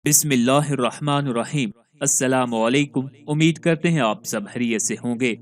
بسم اللہ الرحمن الرحیم۔ السلام علیکم، امید کرتے ہیں آپ سب خیریت سے ہوں گے۔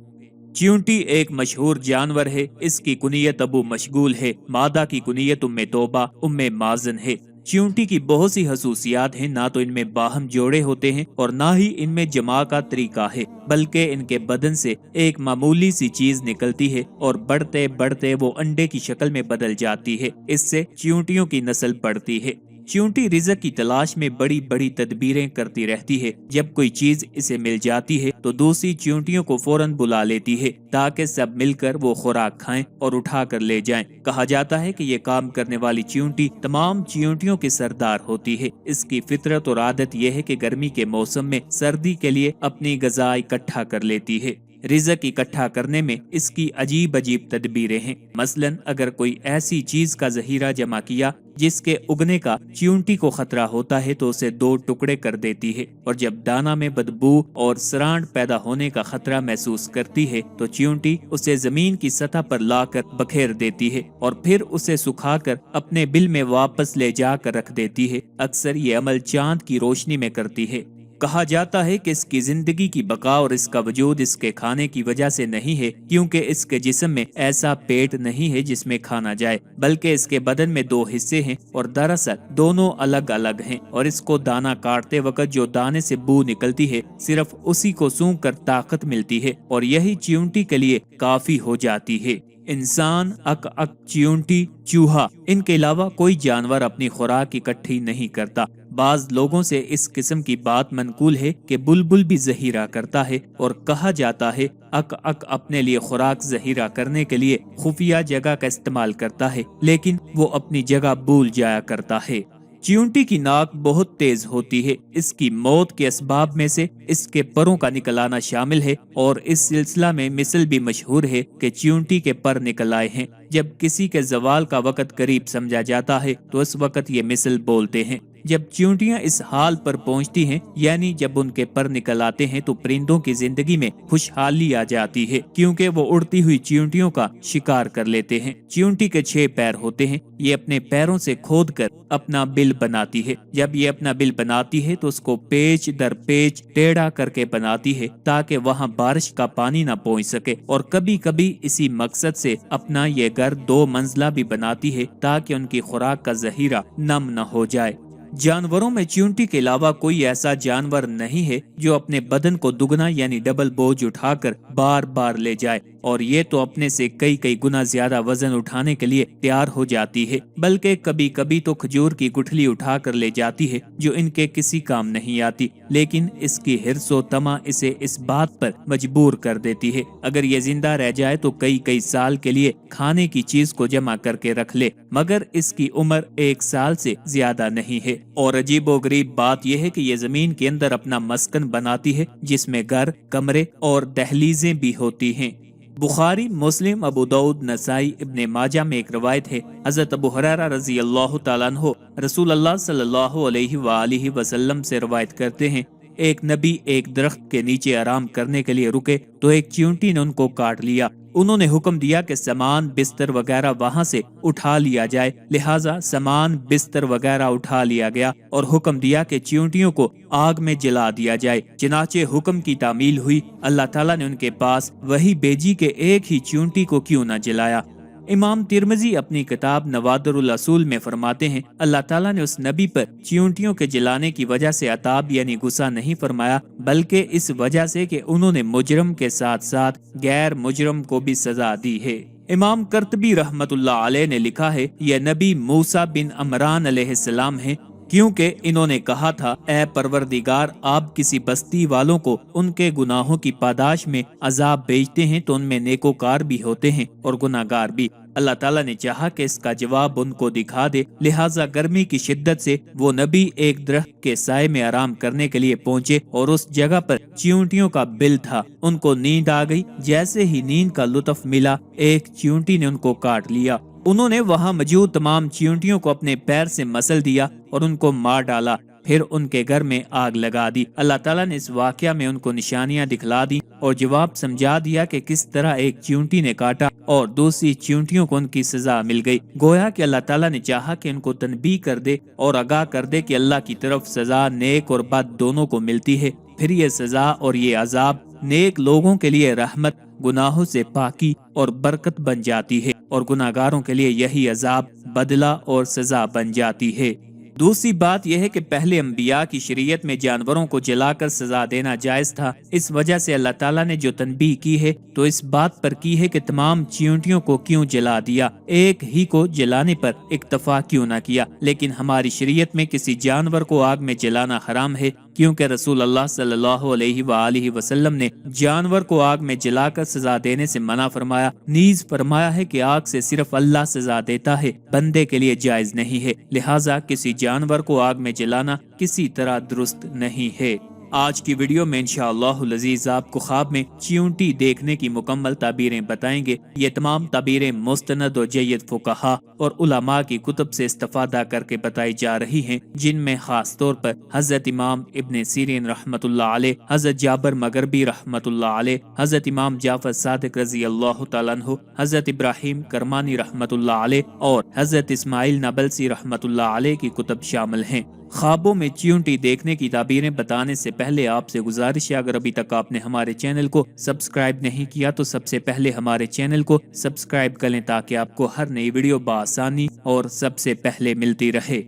چیونٹی ایک مشہور جانور ہے۔ اس کی کنیت ابو مشغول ہے، مادہ کی کنیت ام توبہ ام مازن ہے۔ چیونٹی کی بہت سی خصوصیات ہیں، نہ تو ان میں باہم جوڑے ہوتے ہیں اور نہ ہی ان میں جمع کا طریقہ ہے، بلکہ ان کے بدن سے ایک معمولی سی چیز نکلتی ہے اور بڑھتے بڑھتے وہ انڈے کی شکل میں بدل جاتی ہے۔ اس سے چیونٹیوں کی نسل بڑھتی ہے۔ چیونٹی رزق کی تلاش میں بڑی بڑی تدبیریں کرتی رہتی ہے۔ جب کوئی چیز اسے مل جاتی ہے تو دوسری چیونٹیوں کو فوراً بلا لیتی ہے تاکہ سب مل کر وہ خوراک کھائیں اور اٹھا کر لے جائیں۔ کہا جاتا ہے کہ یہ کام کرنے والی چیونٹی تمام چیونٹیوں کی سردار ہوتی ہے۔ اس کی فطرت اور عادت یہ ہے کہ گرمی کے موسم میں سردی کے لیے اپنی غذا اکٹھا کر لیتی ہے۔ رزق اکٹھا کرنے میں اس کی عجیب عجیب تدبیریں ہیں۔ مثلا اگر کوئی ایسی چیز کا ذخیرہ جمع کیا جس کے اگنے کا چیونٹی کو خطرہ ہوتا ہے تو اسے 2 ٹکڑے کر دیتی ہے، اور جب دانہ میں بدبو اور سرانڈ پیدا ہونے کا خطرہ محسوس کرتی ہے تو چیونٹی اسے زمین کی سطح پر لا کر بکھیر دیتی ہے اور پھر اسے سکھا کر اپنے بل میں واپس لے جا کر رکھ دیتی ہے۔ اکثر یہ عمل چاند کی روشنی میں کرتی ہے۔ کہا جاتا ہے کہ اس کی زندگی کی بقا اور اس کا وجود اس کے کھانے کی وجہ سے نہیں ہے، کیونکہ اس کے جسم میں ایسا پیٹ نہیں ہے جس میں کھانا جائے، بلکہ اس کے بدن میں 2 حصے ہیں اور دراصل دونوں الگ الگ ہیں، اور اس کو دانہ کاٹتے وقت جو دانے سے بو نکلتی ہے صرف اسی کو سونگھ کر طاقت ملتی ہے، اور یہی چیونٹی کے لیے کافی ہو جاتی ہے۔ انسان، اک اک، چیونٹی، چوہا، ان کے علاوہ کوئی جانور اپنی خوراک اکٹھی نہیں کرتا۔ بعض لوگوں سے اس قسم کی بات منقول ہے کہ بلبل بھی ذخیرہ کرتا ہے، اور کہا جاتا ہے اک اک اپنے لیے خوراک ذخیرہ کرنے کے لیے خفیہ جگہ کا استعمال کرتا ہے، لیکن وہ اپنی جگہ بھول جایا کرتا ہے۔ چیونٹی کی ناک بہت تیز ہوتی ہے۔ اس کی موت کے اسباب میں سے اس کے پروں کا نکل آنا شامل ہے، اور اس سلسلہ میں مثل بھی مشہور ہے کہ چیونٹی کے پر نکل آئے ہیں۔ جب کسی کے زوال کا وقت قریب سمجھا جاتا ہے تو اس وقت یہ مثل بولتے ہیں۔ جب چیونٹیاں اس حال پر پہنچتی ہیں، یعنی جب ان کے پر نکل آتے ہیں، تو پرندوں کی زندگی میں خوشحالی آ جاتی ہے، کیونکہ وہ اڑتی ہوئی چیونٹیوں کا شکار کر لیتے ہیں۔ چیونٹی کے 6 پیر ہوتے ہیں۔ یہ اپنے پیروں سے کھود کر اپنا بل بناتی ہے۔ جب یہ اپنا بل بناتی ہے تو اس کو پیچ در پیچ ٹیڑھا کر کے بناتی ہے تاکہ وہاں بارش کا پانی نہ پہنچ سکے، اور کبھی کبھی اسی مقصد سے اپنا یہ گھر 2 منزلہ بھی بناتی ہے تاکہ ان کی خوراک کا ذخیرہ نم نہ ہو جائے۔ جانوروں میں چیونٹی کے علاوہ کوئی ایسا جانور نہیں ہے جو اپنے بدن کو دگنا یعنی ڈبل بوجھ اٹھا کر بار بار لے جائے، اور یہ تو اپنے سے کئی گنا زیادہ وزن اٹھانے کے لیے تیار ہو جاتی ہے، بلکہ کبھی کبھی تو کھجور کی گٹھلی اٹھا کر لے جاتی ہے جو ان کے کسی کام نہیں آتی، لیکن اس کی حرص و طمع اسے اس بات پر مجبور کر دیتی ہے۔ اگر یہ زندہ رہ جائے تو کئی سال کے لیے کھانے کی چیز کو جمع کر کے رکھ لے، مگر اس کی عمر 1 سال سے زیادہ نہیں ہے۔ اور عجیب و غریب بات یہ ہے کہ یہ زمین کے اندر اپنا مسکن بناتی ہے، جس میں گھر، کمرے اور دہلیزیں بھی ہوتی ہیں۔ بخاری، مسلم، ابو داؤد، نسائی، ابن ماجہ میں ایک روایت ہے، حضرت ابو ہریرہ رضی اللہ تعالیٰ عنہ رسول اللہ صلی اللہ علیہ وآلہ وسلم سے روایت کرتے ہیں، ایک نبی ایک درخت کے نیچے آرام کرنے کے لیے رکے تو ایک چیونٹی نے ان کو کاٹ لیا۔ انہوں نے حکم دیا کہ سامان، بستر وغیرہ وہاں سے اٹھا لیا جائے، لہٰذا سامان، بستر وغیرہ اٹھا لیا گیا، اور حکم دیا کہ چیونٹیوں کو آگ میں جلا دیا جائے۔ چنانچہ حکم کی تعمیل ہوئی۔ اللہ تعالیٰ نے ان کے پاس وہی بھیجی کہ ایک ہی چیونٹی کو کیوں نہ جلایا۔ امام ترمذی اپنی کتاب نوادر الاصول میں فرماتے ہیں، اللہ تعالیٰ نے اس نبی پر چیونٹیوں کے جلانے کی وجہ سے عتاب یعنی غصہ نہیں فرمایا، بلکہ اس وجہ سے کہ انہوں نے مجرم کے ساتھ ساتھ غیر مجرم کو بھی سزا دی ہے۔ امام قرطبی رحمت اللہ علیہ نے لکھا ہے، یہ نبی موسیٰ بن عمران علیہ السلام ہیں، کیونکہ انہوں نے کہا تھا، اے پروردگار، آپ کسی بستی والوں کو ان کے گناہوں کی پاداش میں عذاب بھیجتے ہیں تو ان میں نیکوکار بھی ہوتے ہیں اور گناہگار بھی۔ اللہ تعالیٰ نے چاہا کہ اس کا جواب ان کو دکھا دے، لہٰذا گرمی کی شدت سے وہ نبی ایک درخت کے سائے میں آرام کرنے کے لیے پہنچے، اور اس جگہ پر چیونٹیوں کا بل تھا۔ ان کو نیند آ گئی۔ جیسے ہی نیند کا لطف ملا، ایک چیونٹی نے ان کو کاٹ لیا۔ انہوں نے وہاں موجود تمام چیونٹیوں کو اپنے پیر سے مسل دیا اور ان کو مار ڈالا، پھر ان کے گھر میں آگ لگا دی۔ اللہ تعالیٰ نے اس واقعہ میں ان کو نشانیاں دکھلا دی اور جواب سمجھا دیا کہ کس طرح ایک چیونٹی نے کاٹا اور دوسری چیونٹیوں کو ان کی سزا مل گئی۔ گویا کہ اللہ تعالیٰ نے چاہا کہ ان کو تنبیہ کر دے اور آگاہ کر دے کہ اللہ کی طرف سزا نیک اور بد دونوں کو ملتی ہے۔ پھر یہ سزا اور یہ عذاب نیک لوگوں کے لیے رحمت، گناہوں سے پاکی اور برکت بن جاتی ہے، اور گناہگاروں کے لیے یہی عذاب بدلہ اور سزا بن جاتی ہے۔ دوسری بات یہ ہے کہ پہلے انبیاء کی شریعت میں جانوروں کو جلا کر سزا دینا جائز تھا۔ اس وجہ سے اللہ تعالیٰ نے جو تنبیہ کی ہے تو اس بات پر کی ہے کہ تمام چیونٹیوں کو کیوں جلا دیا، ایک ہی کو جلانے پر اکتفا کیوں نہ کیا۔ لیکن ہماری شریعت میں کسی جانور کو آگ میں جلانا حرام ہے، کیونکہ رسول اللہ صلی اللہ علیہ وآلہ وسلم نے جانور کو آگ میں جلا کر سزا دینے سے منع فرمایا، نیز فرمایا ہے کہ آگ سے صرف اللہ سزا دیتا ہے، بندے کے لیے جائز نہیں ہے، لہٰذا کسی جانور کو آگ میں جلانا کسی طرح درست نہیں ہے۔ آج کی ویڈیو میں انشاءاللہ العزیز آپ کو خواب میں چیونٹی دیکھنے کی مکمل تعبیریں بتائیں گے۔ یہ تمام تعبیریں مستند و جید فقہا اور علماء کی کتب سے استفادہ کر کے بتائی جا رہی ہیں، جن میں خاص طور پر حضرت امام ابن سیرین رحمۃ اللہ علیہ، حضرت جابر مغربی رحمۃ اللہ علیہ، حضرت امام جعفر صادق رضی اللہ تعالیٰ عنہ، حضرت ابراہیم کرمانی رحمۃ اللہ علیہ اور حضرت اسماعیل نابلسی رحمۃ اللہ علیہ کی کتب شامل ہیں۔ خوابوں میں چیونٹی دیکھنے کی تعبیریں بتانے سے پہلے آپ سے گزارش ہے، اگر ابھی تک آپ نے ہمارے چینل کو سبسکرائب نہیں کیا تو سب سے پہلے ہمارے چینل کو سبسکرائب کر لیں تاکہ آپ کو ہر نئی ویڈیو بآسانی اور سب سے پہلے ملتی رہے۔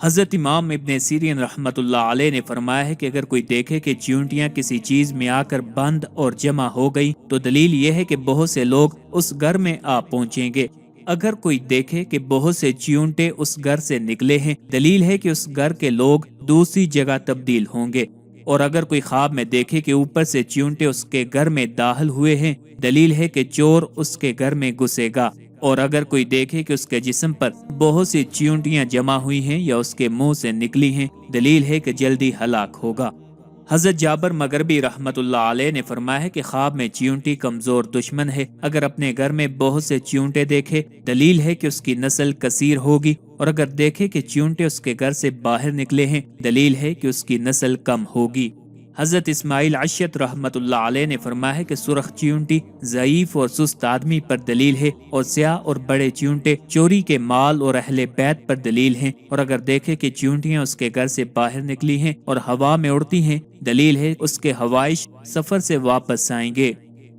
حضرت امام ابن سیرین رحمۃ اللہ علیہ نے فرمایا ہے کہ اگر کوئی دیکھے کہ چیونٹیاں کسی چیز میں آ کر بند اور جمع ہو گئی تو دلیل یہ ہے کہ بہت سے لوگ اس گھر میں آ پہنچیں گے۔ اگر کوئی دیکھے کہ بہت سے چیونٹے اس گھر سے نکلے ہیں، دلیل ہے کہ اس گھر کے لوگ دوسری جگہ تبدیل ہوں گے۔ اور اگر کوئی خواب میں دیکھے کہ اوپر سے چیونٹے اس کے گھر میں داخل ہوئے ہیں، دلیل ہے کہ چور اس کے گھر میں گھسے گا۔ اور اگر کوئی دیکھے کہ اس کے جسم پر بہت سی چیونٹیاں جمع ہوئی ہیں یا اس کے منہ سے نکلی ہیں، دلیل ہے کہ جلدی ہلاک ہوگا۔ حضرت جابر مغربی رحمت اللہ علیہ نے فرمایا ہے کہ خواب میں چیونٹی کمزور دشمن ہے، اگر اپنے گھر میں بہت سے چیونٹے دیکھے دلیل ہے کہ اس کی نسل کثیر ہوگی، اور اگر دیکھے کہ چیونٹے اس کے گھر سے باہر نکلے ہیں دلیل ہے کہ اس کی نسل کم ہوگی۔ حضرت اسماعیل عشیت رحمت اللہ علیہ نے فرمایا ہے کہ سرخ چیونٹی ضعیف اور سست آدمی پر دلیل ہے، اور سیاہ اور بڑے چیونٹے چوری کے مال اور اہل بیت پر دلیل ہیں، اور اگر دیکھے کہ چیونٹیاں اس کے گھر سے باہر نکلی ہیں اور ہوا میں اڑتی ہیں دلیل ہے اس کے حوائش سفر سے واپس آئیں گے۔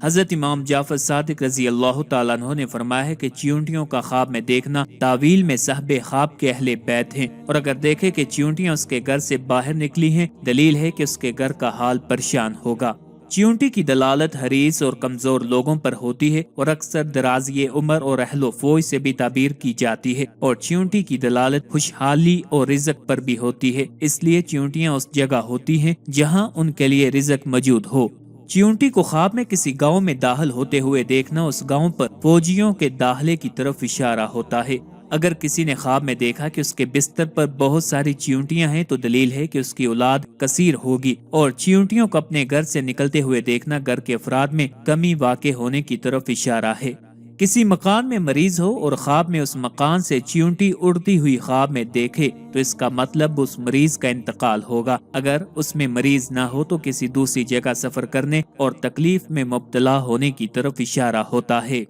حضرت امام جعفر صادق رضی اللہ تعالیٰ عنہ نے فرمایا ہے کہ چیونٹیوں کا خواب میں دیکھنا تعویل میں صاحب خواب کے اہل بیت ہیں، اور اگر دیکھے کہ چیونٹیاں اس کے گھر سے باہر نکلی ہیں دلیل ہے کہ اس کے گھر کا حال پریشان ہوگا۔ چیونٹی کی دلالت حریص اور کمزور لوگوں پر ہوتی ہے، اور اکثر درازی عمر اور اہل و فوج سے بھی تعبیر کی جاتی ہے، اور چیونٹی کی دلالت خوشحالی اور رزق پر بھی ہوتی ہے، اس لیے چیونٹیاں اس جگہ ہوتی ہیں جہاں ان کے لیے رزق موجود ہو۔ چیونٹی کو خواب میں کسی گاؤں میں داخل ہوتے ہوئے دیکھنا اس گاؤں پر فوجیوں کے داخلے کی طرف اشارہ ہوتا ہے۔ اگر کسی نے خواب میں دیکھا کہ اس کے بستر پر بہت ساری چیونٹیاں ہیں تو دلیل ہے کہ اس کی اولاد کثیر ہوگی، اور چیونٹیوں کو اپنے گھر سے نکلتے ہوئے دیکھنا گھر کے افراد میں کمی واقع ہونے کی طرف اشارہ ہے۔ کسی مکان میں مریض ہو اور خواب میں اس مکان سے چیونٹی اڑتی ہوئی خواب میں دیکھے تو اس کا مطلب اس مریض کا انتقال ہوگا۔ اگر اس میں مریض نہ ہو تو کسی دوسری جگہ سفر کرنے اور تکلیف میں مبتلا ہونے کی طرف اشارہ ہوتا ہے۔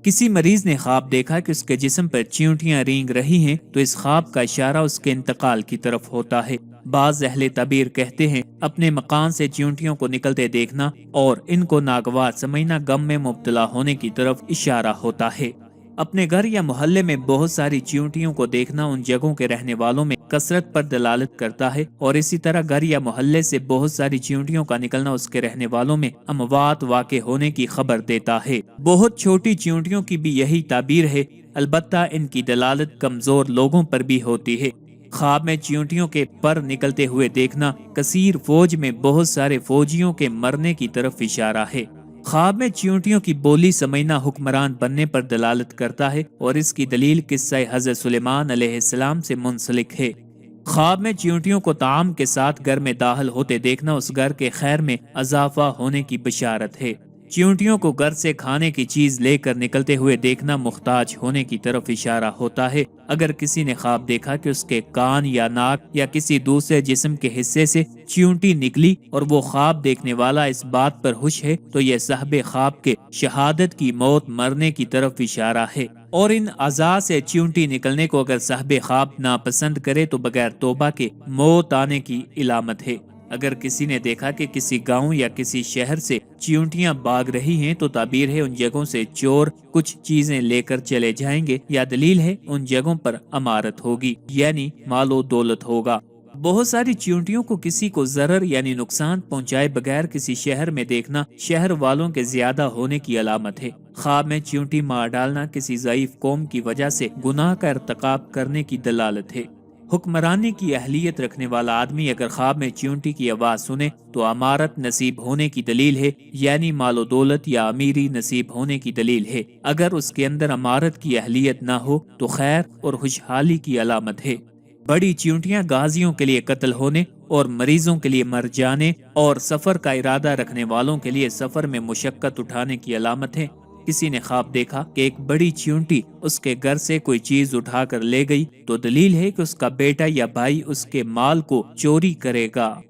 کسی مریض نے خواب دیکھا کہ اس کے جسم پر چیونٹیاں رینگ رہی ہیں تو اس خواب کا اشارہ اس کے انتقال کی طرف ہوتا ہے۔ بعض اہل تعبیر کہتے ہیں اپنے مکان سے چیونٹیوں کو نکلتے دیکھنا اور ان کو ناگوار سمجھنا غم میں مبتلا ہونے کی طرف اشارہ ہوتا ہے۔ اپنے گھر یا محلے میں بہت ساری چیونٹیوں کو دیکھنا ان جگہوں کے رہنے والوں میں کثرت پر دلالت کرتا ہے، اور اسی طرح گھر یا محلے سے بہت ساری چیونٹیوں کا نکلنا اس کے رہنے والوں میں اموات واقع ہونے کی خبر دیتا ہے۔ بہت چھوٹی چیونٹیوں کی بھی یہی تعبیر ہے، البتہ ان کی دلالت کمزور لوگوں پر بھی ہوتی ہے۔ خواب میں چیونٹیوں کے پر نکلتے ہوئے دیکھنا کثیر فوج میں بہت سارے فوجیوں کے مرنے کی طرف اشارہ ہے۔ خواب میں چیونٹیوں کی بولی سمجھنا حکمران بننے پر دلالت کرتا ہے، اور اس کی دلیل قصہ حضرت سلیمان علیہ السلام سے منسلک ہے۔ خواب میں چیونٹیوں کو طعام کے ساتھ گھر میں داخل ہوتے دیکھنا اس گھر کے خیر میں اضافہ ہونے کی بشارت ہے۔ چیونٹیوں کو گھر سے کھانے کی چیز لے کر نکلتے ہوئے دیکھنا محتاج ہونے کی طرف اشارہ ہوتا ہے۔ اگر کسی نے خواب دیکھا کہ اس کے کان یا ناک یا کسی دوسرے جسم کے حصے سے چیونٹی نکلی اور وہ خواب دیکھنے والا اس بات پر خوش ہے تو یہ صاحب خواب کے شہادت کی موت مرنے کی طرف اشارہ ہے۔ اور ان اعضاء سے چیونٹی نکلنے کو اگر صاحب خواب ناپسند کرے تو بغیر توبہ کے موت آنے کی علامت ہے۔ اگر کسی نے دیکھا کہ کسی گاؤں یا کسی شہر سے چیونٹیاں بھاگ رہی ہیں تو تعبیر ہے ان جگہوں سے چور کچھ چیزیں لے کر چلے جائیں گے، یا دلیل ہے ان جگہوں پر امارت ہوگی، یعنی مال و دولت ہوگا۔ بہت ساری چیونٹیوں کو کسی کو ضرر یعنی نقصان پہنچائے بغیر کسی شہر میں دیکھنا شہر والوں کے زیادہ ہونے کی علامت ہے۔ خواب میں چیونٹی مار ڈالنا کسی ضعیف قوم کی وجہ سے گناہ کا ارتکاب کرنے کی دلالت ہے۔ حکمرانی کی اہلیت رکھنے والا آدمی اگر خواب میں چیونٹی کی آواز سنے تو امارت نصیب ہونے کی دلیل ہے، یعنی مال و دولت یا امیری نصیب ہونے کی دلیل ہے۔ اگر اس کے اندر امارت کی اہلیت نہ ہو تو خیر اور خوشحالی کی علامت ہے۔ بڑی چیونٹیاں غازیوں کے لیے قتل ہونے اور مریضوں کے لیے مر جانے اور سفر کا ارادہ رکھنے والوں کے لیے سفر میں مشقت اٹھانے کی علامت ہے۔ کسی نے خواب دیکھا کہ ایک بڑی چیونٹی اس کے گھر سے کوئی چیز اٹھا کر لے گئی تو دلیل ہے کہ اس کا بیٹا یا بھائی اس کے مال کو چوری کرے گا۔